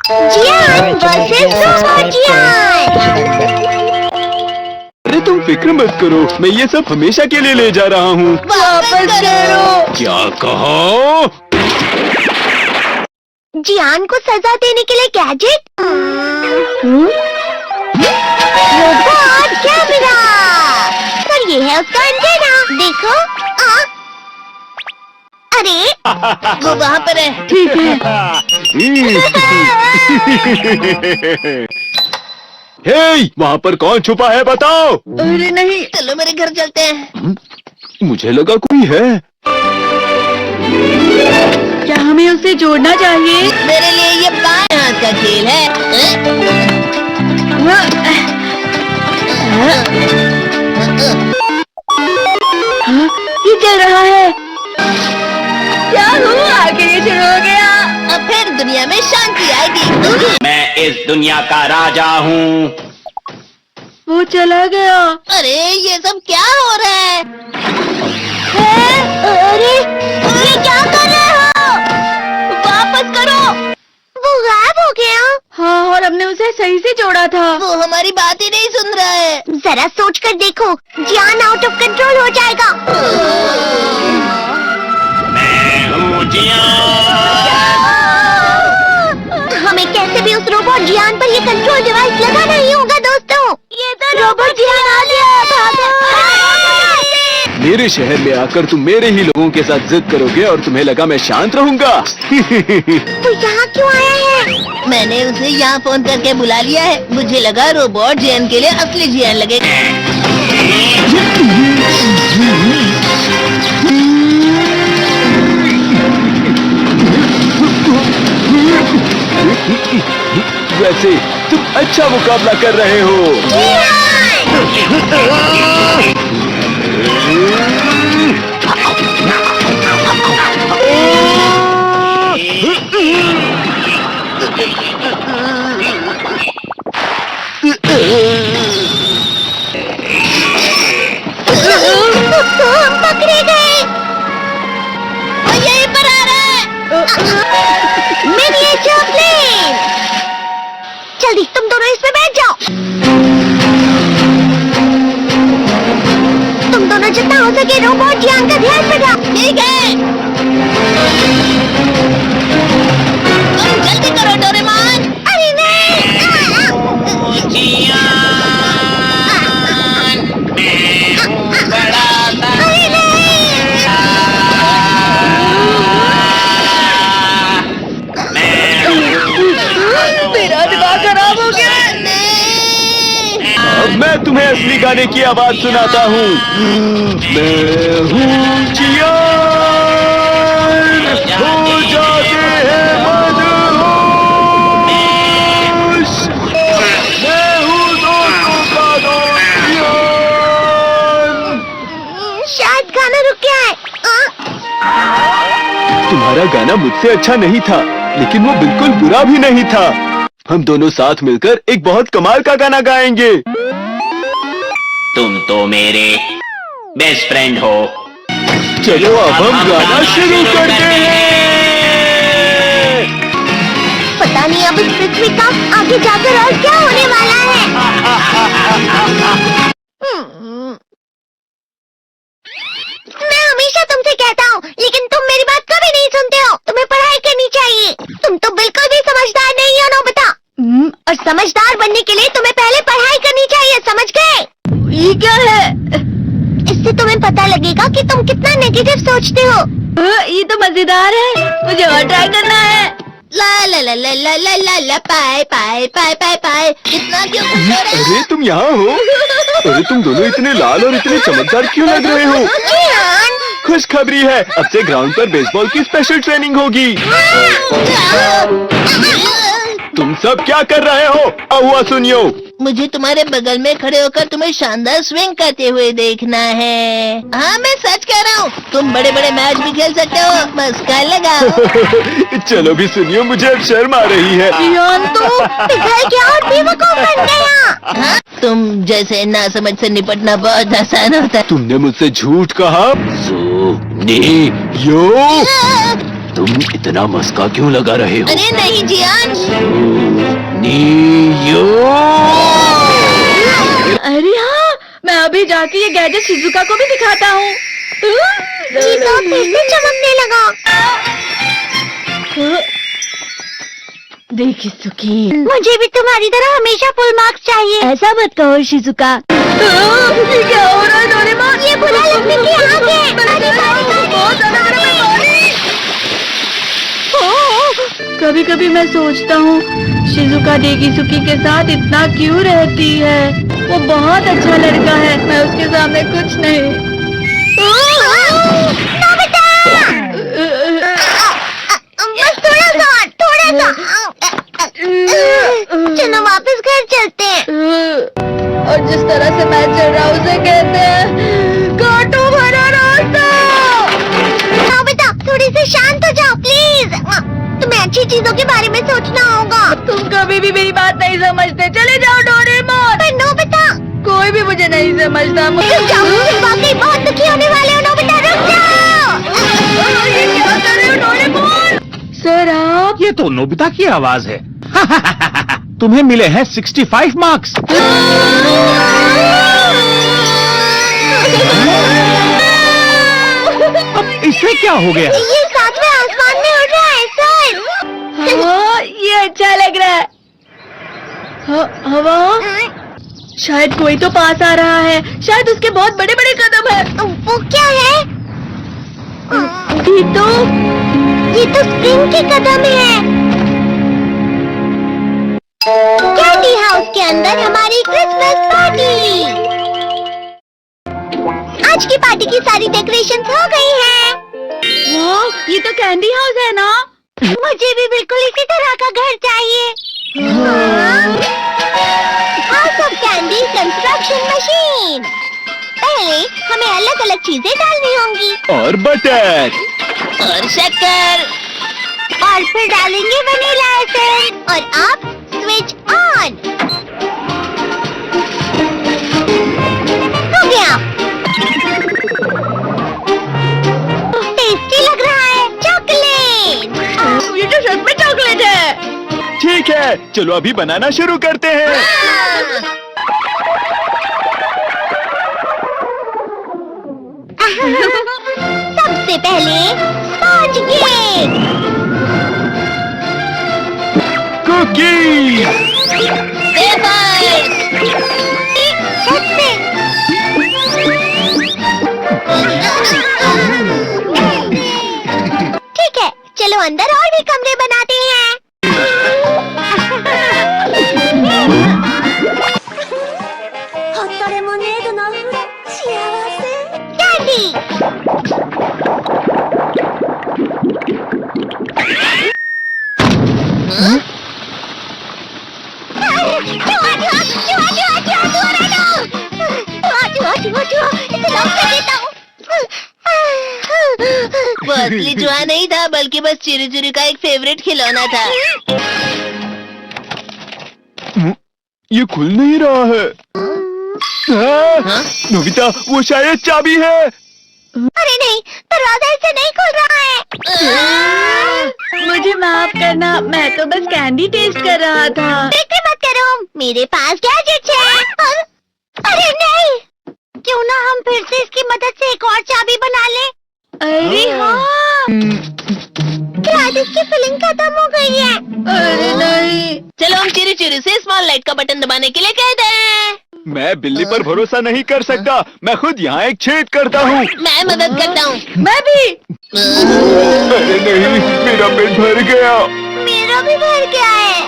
जियान versus robot जियान। अरे तुम फिक्र मत करो, मैं ये सब हमेशा के लिए ले जा रहा हूँ। वापस करो। क्या कहा? जियान को सजा देने के लिए गैजेट। Robot camera. और ये है उसका एंटेना। देखो। अरे वो वहाँ पर है। ठीक है। हे, वहाँ पर कौन छुपा है बताओ? अरे नहीं। चलो मेरे घर चलते हैं। मुझे लगा कोई है। क्या हमें उसे जोड़ना चाहिए? मेरे लिए ये बाएं हाथ का खेल है। हाँ, ये चल रहा है। क्या हुआ? आखिर ये शुरू हो गया। अब फिर दुनिया में शांति आएगी। मैं इस दुनिया का राजा हूँ। वो चला गया। अरे ये सब क्या हो रहा है? अरे ये क्या कर रहे हो? वापस करो। वो गायब हो गया। हाँ, और हमने उसे सही से जोड़ा था। वो हमारी बात ही नहीं सुन रहा है। जरा सोच कर देखो, जियान आउट ऑफ कंट्रोल हो जाएगा। मैं हूँ हमें कैसे भी उस रोबोट जियान पर ये कंट्रोल डिवाइस लगाना ही होगा दोस्तों। ये तो रोबोट जियान आ गया। मेरे शहर में आकर तुम मेरे ही लोगों के साथ जिद करोगे और तुम्हें लगा मैं शांत रहूंगा। तो यहाँ क्यों आया है? मैंने उसे यहाँ फोन करके बुला लिया है। मुझे लगा रोबोट जियान के लिए असली जियान लगेगा। वैसे तुम अच्छा मुकाबला कर रहे हो। हम पकड़े गए। वो यहीं पर आ रहा है। Miniature plane. जल्दी तुम दोनों इसमें बैठ जाओ। तुम दोनों जितना हो सके रोबोट जियान का ध्यान रखो। ठीक है। तुम जल्दी करो डोरेमोन। अरे नहीं। अरे नहीं। मेरा दिमाग खराब हो गया। अब मैं तुम्हें असली गाने की आवाज सुनाता हूँ। मैं हूँ जियान, हो जाते हैं मदहोश। मैं हूँ दोस्तों का दोस्त जियान। शायद गाना रुक गया है। तुम्हारा गाना मुझसे अच्छा नहीं था, लेकिन वो बिल्कुल बुरा भी नहीं था। हम दोनों साथ मिलकर एक बहुत कमाल का गाना गाएंगे। तुम तो मेरे बेस्ट फ्रेंड हो। चलो अब हम गाना शुरू करते हैं। पता नहीं अब इस पृथ्वी का आगे जाकर और क्या होने वाला है। मैं हमेशा तुमसे कहता हूँ, लेकिन तुम मेरी बात कभी नहीं सुनते हो। तुम्हें पढ़ाई करनी चाहिए। तुम तो बिल्कुल भी समझदार नहीं हो नोबिता। और समझदार बनने के लिए तुम्हें पहले पढ़ाई करनी चाहिए, समझ गए? ये क्या है? इससे तुम्हें पता लगेगा कि तुम कितना नेगेटिव सोचते हो। ये तो मजेदार है। मुझे और ट्राई करना है। ला ला ला ला ला ला ला ला पाए पाए पाए पाए पाए। इतना क्यों खुश हो रहे हो? अरे तुम यहाँ हो? अरे तुम दोनों इतने लाल और इतने चमकदार क्यों लग रहे हो? जियान। खुशखबरी है, अब से ग्राउंड पर बेसबॉल की स्पेशल ट्रेनिंग होगी। तुम सब क्या कर रहे हो? हुआ सुनियो। मुझे तुम्हारे बगल में खड़े होकर तुम्हें शानदार स्विंग करते हुए देखना है। हाँ मैं सच कह रहा हूँ। तुम बड़े बड़े मैच भी खेल सकते हो, बस कल लगाओ। चलो भी सुनियो, मुझे अब शर्म आ रही है। जियान तो पिघल गया और बेवकूफ बन गया। हाँ? तुम जैसे नासमझ से निपटना बहुत आसान होता है। तुमने मुझसे झूठ कहा। यो, तुम इतना मस्का क्यों लगा रहे हो? अरे नहीं जियान। नियो। अरे हाँ, मैं अभी जाके ये गैजेट शिजुका को भी दिखाता हूँ। चीता फिर से चमकने लगा। देख सुकी, मुझे भी तुम्हारी तरह हमेशा फुल मार्क्स चाहिए। ऐसा मत कहो शिजुका। ये क्या हो रहा है डोरेमोन? ये बुरा लगने की आग है। बहुत ज्यादा मेरे में पानी। कभी कभी मैं सोचता हूँ शिजुका डेगिसुकी के साथ इतना क्यों रहती है। वो बहुत अच्छा लड़का है, मैं उसके सामने कुछ नहीं। बस थोड़ा सा। चलो वापस घर चलते हैं। और जिस तरह से मैं चल रहा हूँ उसे कहते हैं कांटों भरा रास्ता। नोबिता, थोड़ी सी शांत हो जाओ प्लीज। तुम्हें अच्छी चीजों के बारे में सोचना होगा। तुम कभी भी मेरी बात नहीं समझते। चले जाओ डोरेमोन। पर नोबिता, कोई भी मुझे नहीं समझता। रुक जाओ, तुम वाकई बहुत दुखी होने वाले हो। नोबिता रुक जाओ। ये क्या कर रहे हो डोरेमोन? सर आप ये तो नोबिता की आवाज है। तुम्हें मिले हैं 65 मार्क्स। अब इससे क्या हो गया? ये सातवें आसमान में उड़ रहा है सर। हाँ, ये अच्छा लग रहा है। हवा, शायद कोई तो पास आ रहा है। शायद उसके बहुत बड़े बड़े कदम है। वो क्या है? ये तो स्प्रिंग के कदम है। कैंडी हाउस के अंदर हमारी क्रिसमस पार्टी। आज की पार्टी की सारी डेकोरेशंस हो गई हैं। वाह, ये तो कैंडी हाउस है ना? मुझे भी बिल्कुल इसी तरह का घर चाहिए। House of candy construction machine. पहले हमें अलग अलग चीजें डालनी होंगी। और बटर। और शक्कर। और फिर डालेंगे वनीला एसेंस। और अब स्विच ऑन। हो गया। टेस्टी लग रहा है। चॉकलेट। ये तो सच में चॉकलेट है। ठीक है, चलो अभी बनाना शुरू करते हैं। सबसे पहले स्पॉन्ज केक। कुकी। वेफर्स। छत पे। ठीक है, चलो अंदर और भी कमरे बनाते हैं। कैंडी। वो असली जुआ नहीं था, बल्कि बस चिरू चिरू का एक फेवरेट खिलौना था। ये खुल नहीं रहा है। नोबिता, वो शायद चाबी है। अरे नहीं, दरवाजा ऐसे नहीं खुल रहा है। मुझे माफ करना, मैं तो बस कैंडी टेस्ट कर रहा था। फिक्र मत करो, मेरे पास गैजेट्स है। अरे नहीं, क्यों ना हम फिर से इसकी मदद से एक और चाबी बना ले। अरे हाँ। शायद इसकी फिलिंग खत्म हो गई है। अरे नहीं। चलो हम चिरू चिरू से स्मॉल लाइट का बटन दबाने के लिए कहते हैं। मैं बिल्ली पर भरोसा नहीं कर सकता। मैं खुद यहाँ एक छेद करता हूँ। मैं मदद करता हूँ। मैं भी। अरे नहीं, मेरा पेट भर गया। मेरा भी भर गया है।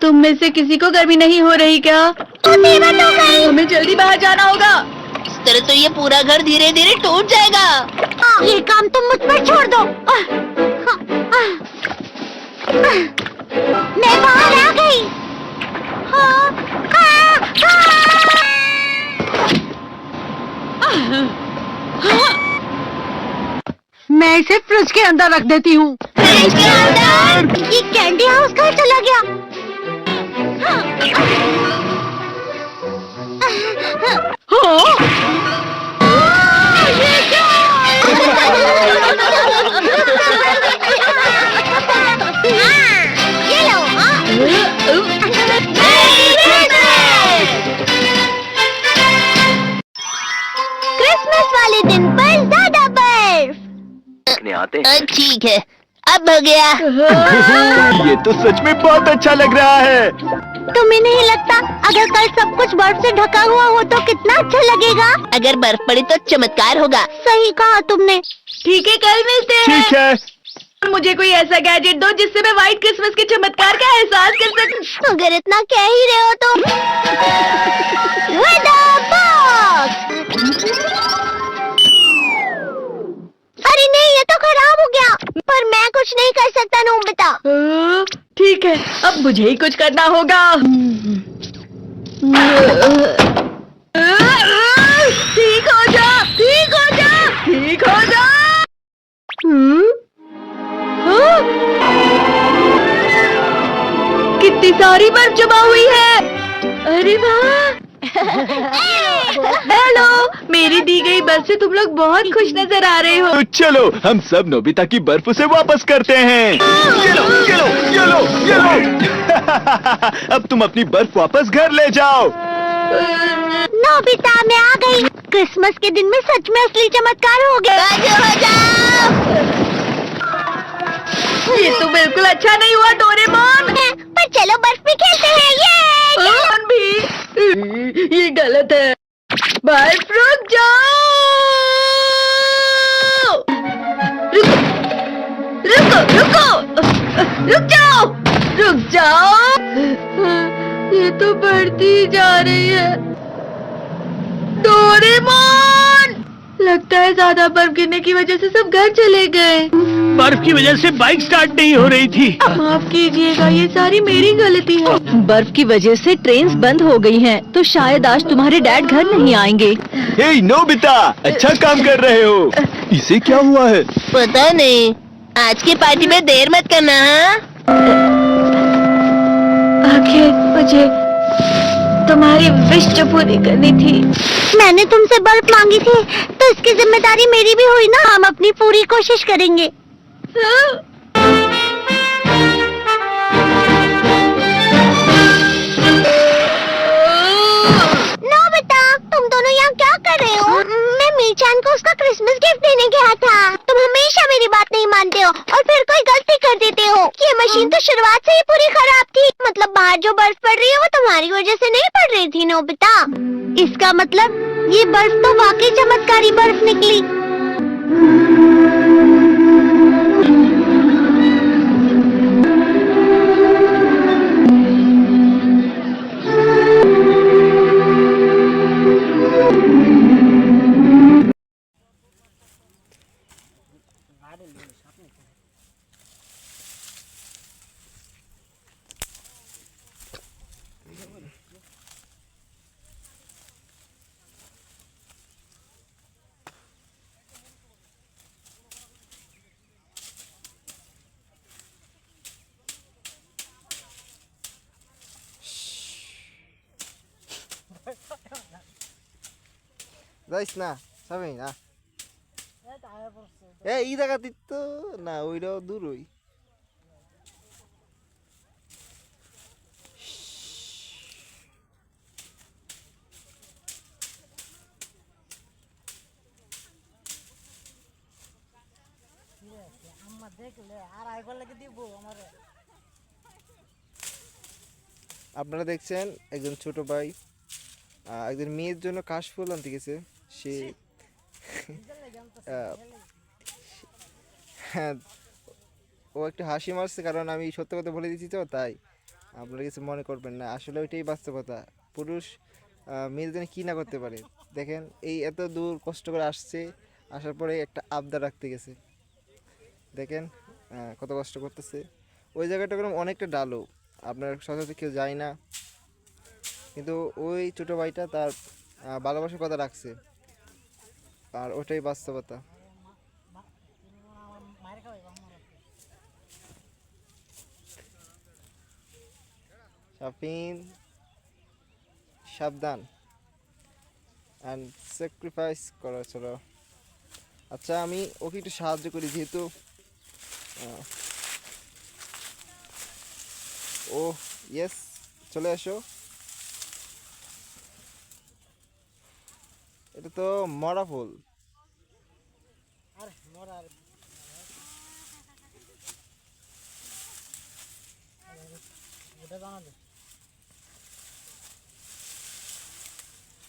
तुम में से किसी को गर्मी नहीं हो रही क्या? मुसीबत हो गई। हमें जल्दी बाहर जाना होगा। इस तरह तो ये पूरा घर धीरे धीरे टूट जाएगा। ये काम तुम मुझ पर छोड़ दो। मैं बाहर आ गई। मैं इसे फ्रिज के अंदर रख देती हूँ। फ्रिज के अंदर? ये कैंडी हाउस कहाँ चला गया? ये लो। बनाते हैं। ठीक है, अब हो गया। ये तो सच में बहुत अच्छा लग रहा है। तुम्हें नहीं लगता अगर कल सब कुछ बर्फ से ढका हुआ हो तो कितना अच्छा लगेगा? अगर बर्फ पड़ी तो चमत्कार होगा। सही कहा तुमने। ठीक है, कल मिलते हैं। ठीक है। मुझे कोई ऐसा गैजेट दो जिससे मैं व्हाइट क्रिसमस के चमत्कार का एहसास कर सकूं। अगर इतना कह ही रहे हो तो वेदर बॉक्स। अरे नहीं, ये तो खराब हो गया। पर मैं कुछ नहीं कर सकता नोबिता। ठीक है, अब मुझे ही कुछ करना होगा। ठीक हो जा, ठीक हो जा, ठीक हो जा। हाँ? कितनी सारी बर्फ जमा हुई है। अरे वाह। हेलो, मेरी दी गई बर्फ से तुम लोग बहुत खुश नजर आ रहे हो। तो चलो हम सब नोबिता की बर्फ उसे वापस करते हैं। ये लो, ये लो, ये लो, ये लो। अब तुम अपनी बर्फ वापस घर ले जाओ। नोबिता, मैं आ गई। क्रिसमस के दिन में सच में असली चमत्कार हो गया। बाजू हो जाओ। ये तो बिल्कुल अच्छा नहीं हुआ डोरेमोन। पर चलो बर्फ में खेलते हैं। ये डोरेमोन भी, ये गलत है। बर्फ रुक जाओ। रुको, रुको, रुको, रुक जाओ, रुक जाओ। ये तो बढ़ती जा रही है। डोरेमोन, लगता है ज्यादा बर्फ गिरने की वजह से सब घर चले गए। बर्फ की वजह से बाइक स्टार्ट नहीं हो रही थी। माफ कीजिएगा, ये सारी मेरी गलती है। बर्फ की वजह से ट्रेन्स बंद हो गई हैं, तो शायद आज तुम्हारे डैड घर नहीं आएंगे। हे नोबिता, अच्छा काम कर रहे हो। इसे क्या हुआ है? पता नहीं, आज की पार्टी में देर मत करना। हाँ? आखिर मुझे तुम्हारी विश जो पूरी करनी थी। मैंने तुमसे बर्फ मांगी थी, तो इसकी जिम्मेदारी मेरी भी हुई ना। हम अपनी पूरी कोशिश करेंगे। नोबिता, तुम दोनों यहाँ क्या कर रहे हो? मैं मीचान को उसका क्रिसमस गिफ्ट देने गया था। तुम हमेशा मेरी बात नहीं मानते हो और फिर कोई गलती कर देते हो। ये मशीन तो शुरुआत से ही पूरी खराब थी। मतलब बाहर जो बर्फ पड़ रही है वो तुम्हारी वजह से नहीं पड़ रही थी नोबिता। इसका मतलब ये बर्फ तो वाकई चमत्कारी बर्फ निकली। যাইস না সবাই না এই জায়গাতে তো না ওইটাও দূরই আপনারা দেখছেন একজন ছোট ভাই একজন মেয়ের জন্য কাশফুল আনতে গেছে। সে ও একটু হাসি মারছে কারণ আমি সত্য কথা বলে দিচ্ছি, তো তাই আপনারা কিছু মনে করবেন না। আসলে ওইটাই বাস্তবতা। পুরুষ মেয়েদের জন্য কী না করতে পারে। দেখেন এই এত দূর কষ্ট করে আসছে, আসার পরে একটা আবদার রাখতে গেছে। দেখেন কত কষ্ট করতেছে। ওই জায়গাটা কোনো অনেকটা ডালো, আপনার সচরাচর কেউ যায় না, কিন্তু ওই ছোটো ভাইটা তার ভালোবাসার কথা রাখছে, আর ওটাই বাস্তবতা। শাফিন সাবধান অ্যান্ড স্যাক্রিফাইস করা চলো। আচ্ছা আমি ওকে একটু সাহায্য করি, যেহেতু ও ইয়েস চলে আসো। এটা তো মরা ফুল।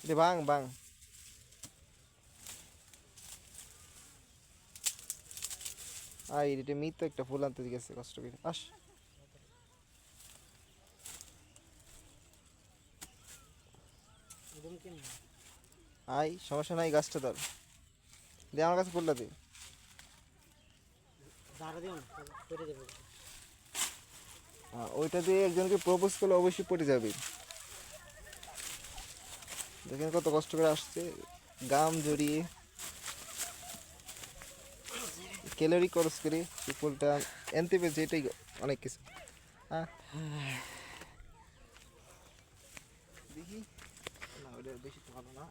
এটা ভাঙ ভাঙ আই এটা মিত একটা ফুল আনতে গেছে কষ্ট করে আস আই সমস্যা নাই গাছটা ধর দে আমার কাছে ফুলটা দে ওইটা দিয়ে একজনকে প্রপোজ করলে অবশ্যই পড়ে যাবে দেখেন কত কষ্ট করে আসছে গাম জড়িয়ে ক্যালোরি খরচ করে এই ফুলটা আনতে পেরেছে এটাই অনেক কিছু দেখি না ওটা বেশি ভালো না